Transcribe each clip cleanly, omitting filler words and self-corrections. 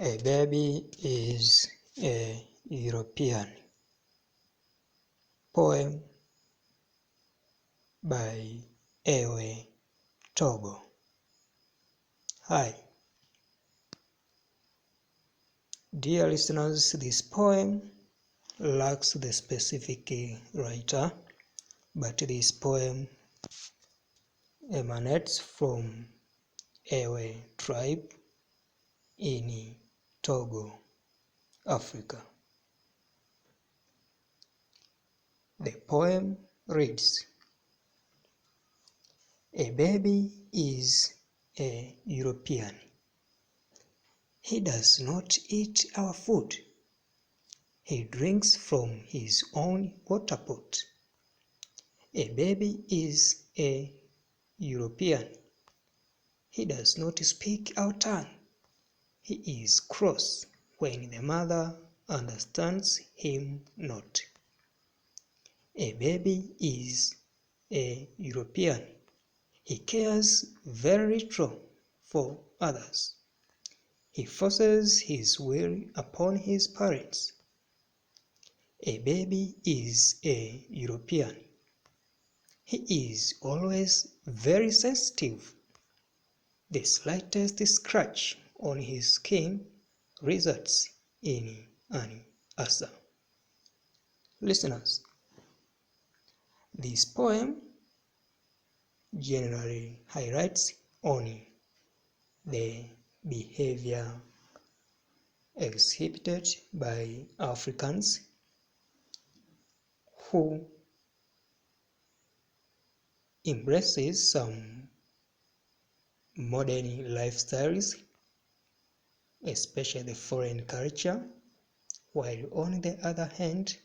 A baby is a European. Poem by Ewe-Togo. Hi. Dear listeners, this poem lacks the specific writer, but this poem emanates from Ewe tribe in Togo, Africa. The poem reads, a baby is a European. He does not eat our food. He drinks from his own water pot. A baby is a European. He does not speak our tongue. He is cross when the mother understands him not. A baby is a European. He cares very little for others. He forces his will upon his parents. A baby is a European. He is always very sensitive. The slightest scratch on his skin results in an ulcer. Listeners, this poem generally highlights only the behavior exhibited by Africans who embraces some modern lifestyles, especially the foreign culture, while on the other hand,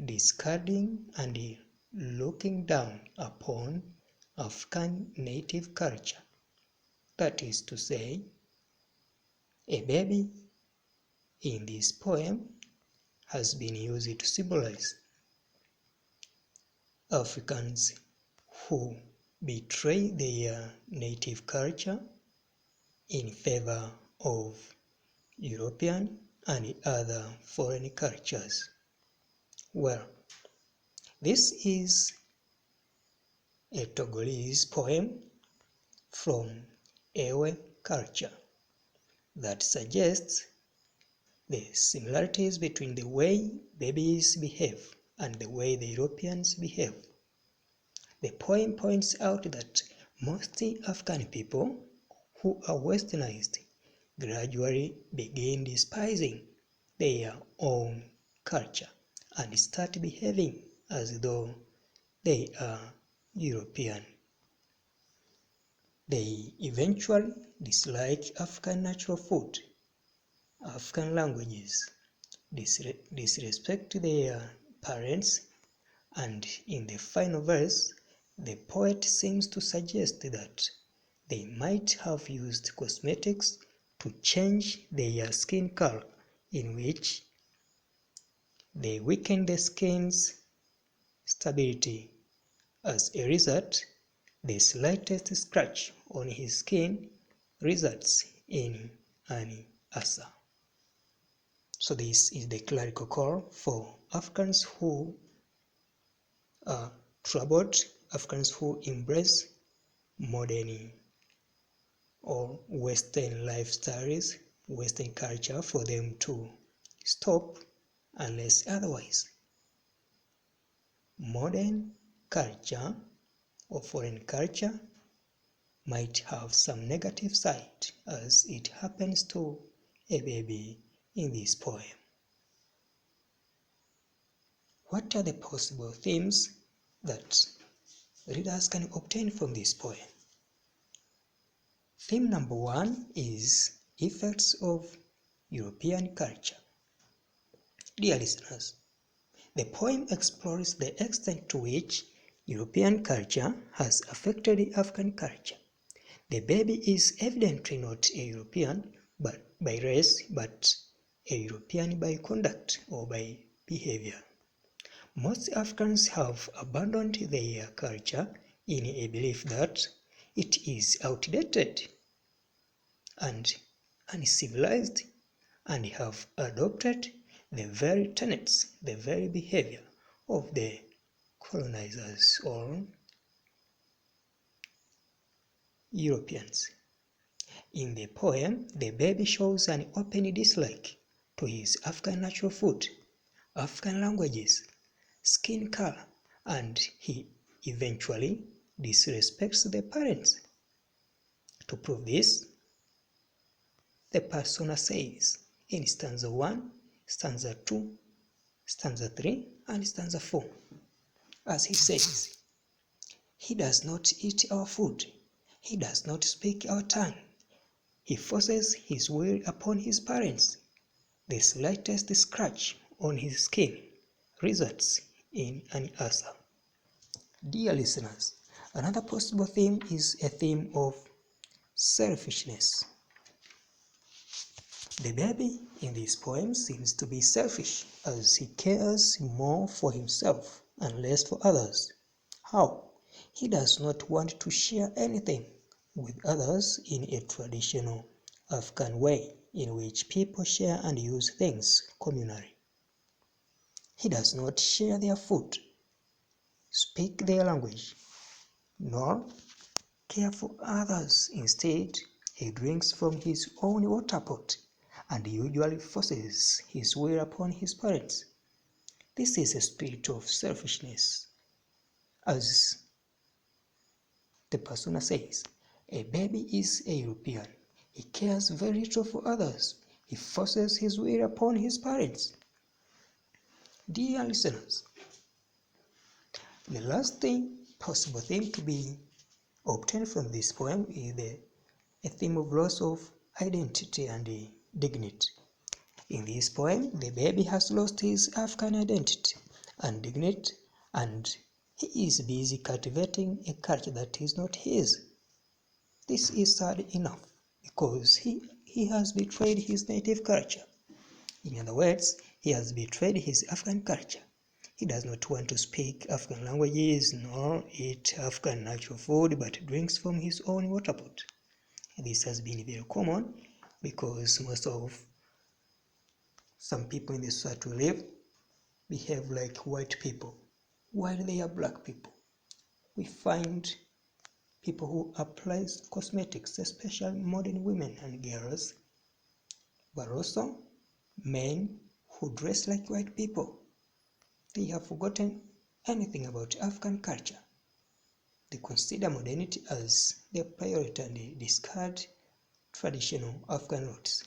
discarding and looking down upon African native culture. That is to say, a baby in this poem has been used to symbolize Africans who betray their native culture in favor of European and other foreign cultures. Well, this is a Togolese poem from Ewe culture that suggests the similarities between the way babies behave and the way the Europeans behave. The poem points out that most African people who are westernized gradually begin despising their own culture and start behaving as though they are European. They eventually dislike African natural food, African languages, disrespect their parents, and in the final verse, the poet seems to suggest that they might have used cosmetics to change their skin color, in which they weaken the skin's stability. As a result, the slightest scratch on his skin results in an ulcer. So this is the clerical call for Africans who are troubled, Africans who embrace modern or Western lifestyles, Western culture, for them to stop unless otherwise. Modern culture or foreign culture might have some negative side, as it happens to a baby in this poem. What are the possible themes that readers can obtain from this poem? Theme number 1 is effects of European culture. Dear listeners, the poem explores the extent to which European culture has affected African culture. The baby is evidently not a European by race, but a European by conduct or by behavior. Most Africans have abandoned their culture in a belief that it is outdated and uncivilized, and have adopted the very tenets, the very behavior of the colonizers or Europeans. In the poem, the baby shows an open dislike to his African natural food, African languages, skin color, and he eventually disrespects the parents. To prove this, the persona says in stanza 1, stanza 2, stanza 3, and stanza 4, as he says, "He does not eat our food, he does not speak our tongue, he forces his will upon his parents. The slightest scratch on his skin results in an ulcer." Dear listeners, another possible theme is a theme of selfishness. The baby in this poem seems to be selfish as he cares more for himself and less for others. How? He does not want to share anything with others in a traditional African way in which people share and use things communally. He does not share their food, speak their language, nor care for others. Instead, he drinks from his own water pot and usually forces his will upon his parents. This is a spirit of selfishness. As the persona says, a baby is a European. He cares very little for others. He forces his will upon his parents. Dear listeners, the last possible theme to be obtained from this poem is a theme of loss of identity and dignity. In this poem, the baby has lost his African identity and dignity, and he is busy cultivating a culture that is not his. This is sad enough because he has betrayed his native culture. In other words, he has betrayed his African culture. He does not want to speak African languages nor eat African natural food, but drinks from his own water pot. This has been very common because most of some people in the society we live behave like white people while they are black people. We find people who apply cosmetics, especially modern women and girls, but also men who dress like white people. They have forgotten anything about African culture. They consider modernity as their priority and they discard traditional African roots.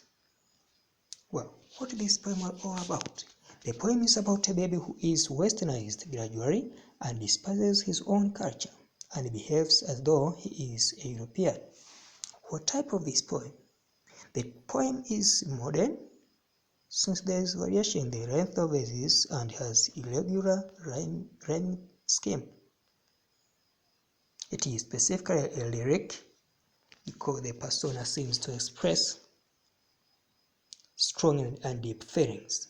Well, what is this poem all about? The poem is about a baby who is westernized gradually and despises his own culture and behaves as though he is a European. What type of this poem? The poem is modern since there is variation in the length of verses and has irregular rhyme scheme. It is specifically a lyric because the persona seems to express strong and deep feelings.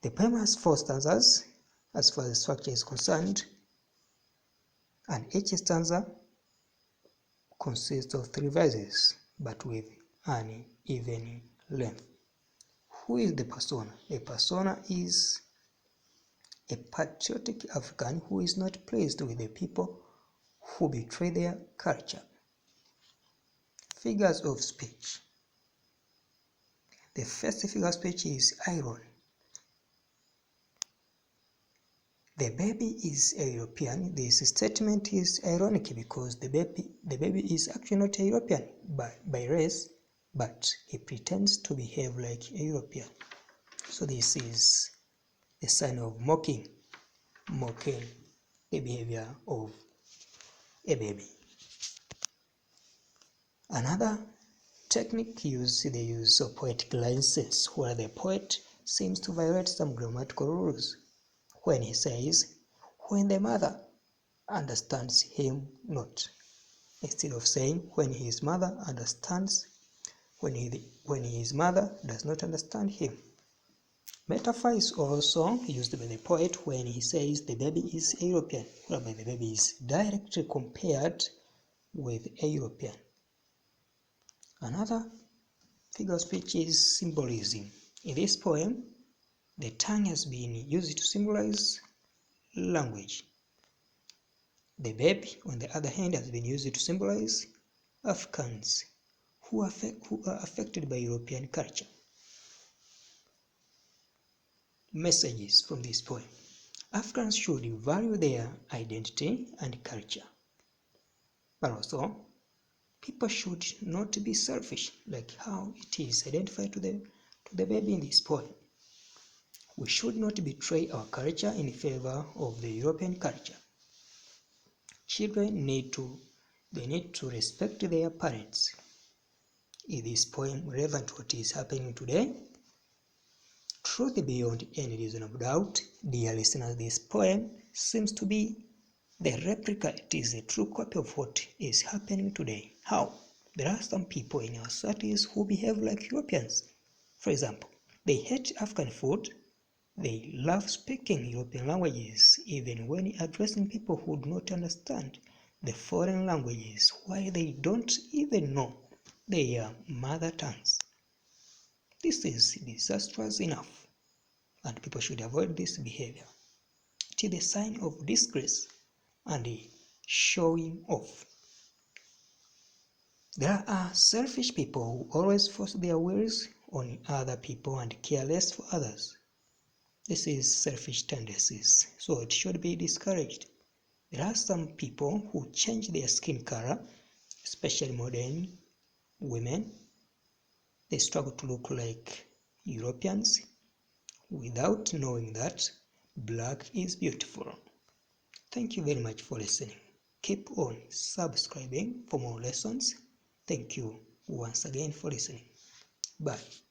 The poem has 4 stanzas as far as the structure is concerned, and each stanza consists of 3 verses but with an even length. Who is the persona? The persona is a patriotic African who is not pleased with the people who betray their culture. Figures of speech. The first figure of speech is iron. The baby is a European. This statement is ironic because the baby is actually not a European by race, but he pretends to behave like a European. So this is a sign of mocking the behavior of a baby. Another technique is the use of poetic license, where the poet seems to violate some grammatical rules when he says, "when the mother understands him not," instead of saying, "when his mother understands," when his mother does not understand him. Metaphor is also used by the poet when he says the baby is a European, whereby the baby is directly compared with a European. Another figure of speech is symbolism. In this poem, the tongue has been used to symbolize language. The baby, on the other hand, has been used to symbolize Africans who are affected by European culture. Messages from this poem. Africans should value their identity and culture, but also people should not be selfish, like how it is identified to the baby in this poem. We should not betray our culture in favor of the European culture. Children need to respect their parents. Is this poem relevant to what is happening today? Truth beyond any reasonable doubt, dear listeners, this poem seems to be the replica. It is a true copy of what is happening today. How? There are some people in our societies who behave like Europeans. For example, they hate African food. They love speaking European languages, even when addressing people who do not understand the foreign languages, while they don't even know their mother tongues. This is disastrous enough, and people should avoid this behavior. It is a sign of disgrace and a showing off. There are selfish people who always force their wills on other people and care less for others. This is selfish tendencies, so it should be discouraged. There are some people who change their skin color, especially modern women. They struggle to look like Europeans without knowing that black is beautiful. Thank you very much for listening. Keep on subscribing for more lessons. Thank you once again for listening. Bye.